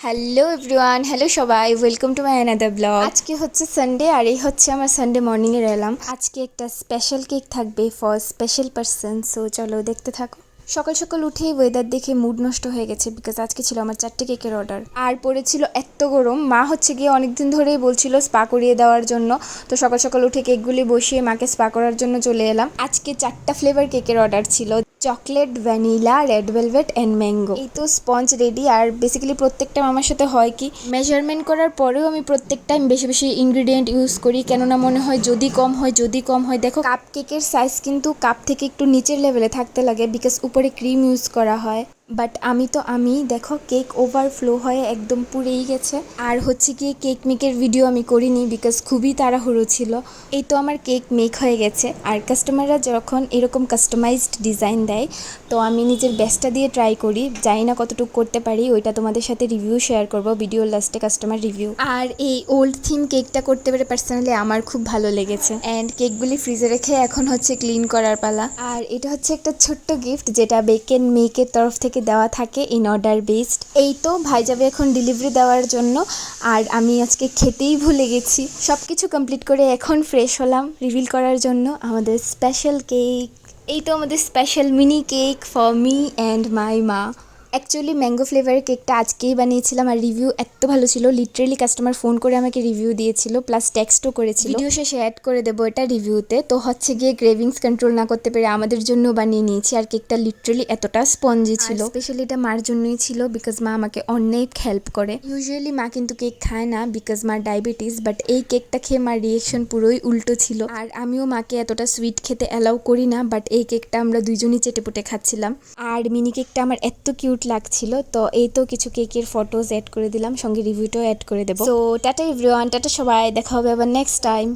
Hello everyone, hello সবাই, welcome to my another blog. আজকে হচ্ছে সানডে আর এই হচ্ছে আমার সানডে মর্নিংয়ের অ্যালার্ম। আজকে একটা স্পেশাল কেক থাকবে ফর স্পেশাল পারসন, সো চলো দেখতে থাকো। সকাল সকাল উঠেই ওয়েদার দেখে মুড নষ্ট হয়ে গেছে, বিকজ আজকে ছিল আমার 4টে কেকের অর্ডার আর পড়েছিল এত গরম। মা হচ্ছে গিয়ে অনেকদিন ধরেই বলছিল স্পা করিয়ে দেওয়ার জন্য, তো সকাল সকাল উঠে কেকগুলি বসিয়ে মাকে স্পা করার জন্য চলে এলাম। আজকে 4টা ফ্লেভার কেকের অর্ডার ছিল, chocolate, vanilla, red velvet and mango. এই তো স্পঞ্জ রেডি। আর বেসিক্যালি প্রত্যেকটা আমার সাথে হয় কি, মেজারমেন্ট করার পরেও আমি প্রত্যেকটা বেশি বেশি ইনগ্রিডিয়েন্ট ইউজ করি, কেননা মনে হয় যদি কম হয়। দেখো কাপ কেকের সাইজ কিন্তু কাপ থেকে একটু নিচের লেভেলে থাকতে লাগে, বিকজ উপরে ক্রিম ইউজ করা হয়। বাট আমি দেখো কেক ওভারফ্লো হয়ে একদম পুড়েই গেছে। আর হচ্ছে গিয়ে কেক মেকের ভিডিও আমি করিনি, বিকজ খুবই তাড়াহুড়ো ছিল। এই তো আমার কেক মেক হয়ে গেছে। আর কাস্টমাররা যখন এরকম কাস্টমাইজড ডিজাইন দেয়, তো আমি নিজের বেস্টটা দিয়ে ট্রাই করি। জানি না কতটুকু করতে পারি, ওইটা তোমাদের সাথে রিভিউ শেয়ার করব ভিডিওর লাস্টে, কাস্টমার রিভিউ। আর এই ওল্ড থিম কেকটা করতে পেরে পার্সোনালি আমার খুব ভালো লেগেছে। অ্যান্ড কেকগুলি ফ্রিজে রেখে এখন হচ্ছে ক্লিন করার পালা। আর এটা হচ্ছে একটা ছোট্ট গিফট, যেটা বেক এন্ড মেকের তরফ থেকে দেওয়া থাকে ইন অর্ডার বেসড। এই তো ভাই যাবে এখন ডেলিভারি দেওয়ার জন্য, আর আমি আজকে খেতেই ভুলে গেছি। সব কিছু কমপ্লিট করে এখন ফ্রেশ হলাম রিভিল করার জন্য আমাদের স্পেশাল কেক। এই তো আমাদের special mini cake for me and my মা। অ্যাকচুয়ালি ম্যাঙ্গো ফ্লেভারের কেকটা আজকেই বানিয়েছিলাম, আর রিভিউ এত ভালো ছিল, লিটারেলি কাস্টমার ফোন করে আমাকে রিভিউ দিয়েছিল, প্লাস টেক্সটও করেছিল। ভিডিও শেষে অ্যাড করে দেবো এটা রিভিউতে। তো হচ্ছে গিয়ে ক্রেভিংস কন্ট্রোল না করতে পেরে আমাদের জন্য বানিয়ে নিয়েছি। আর কেকটা লিটারেলি এতটা স্পঞ্জি ছিল। স্পেশালি এটা মার জন্যই ছিল, বিকজ মা আমাকে অনেক হেল্প করে। ইউজুয়ালি মা কিন্তু কেক খায় না, বিকজ মার ডায়াবেটিস, বাট এই কেকটা খেয়ে মার রিয়েকশন পুরোই উল্টো ছিল। আর আমিও মাকে এতটা সুইট খেতে অ্যালাউ করি না, বাট এই কেকটা আমরা দুইজনই চেটেপুটে খাচ্ছিলাম। আর মিনি কেকটা আমার এত কিউট লাগছিল। তো এই তো কিছু কেকের ফটোজ অ্যাড করে দিলাম, সঙ্গে রিভিউটাও অ্যাড করে দেবো। সো টাটা এভরিওয়ান, টাটা সবাই, দেখা হবে আবার নেক্সট টাইম।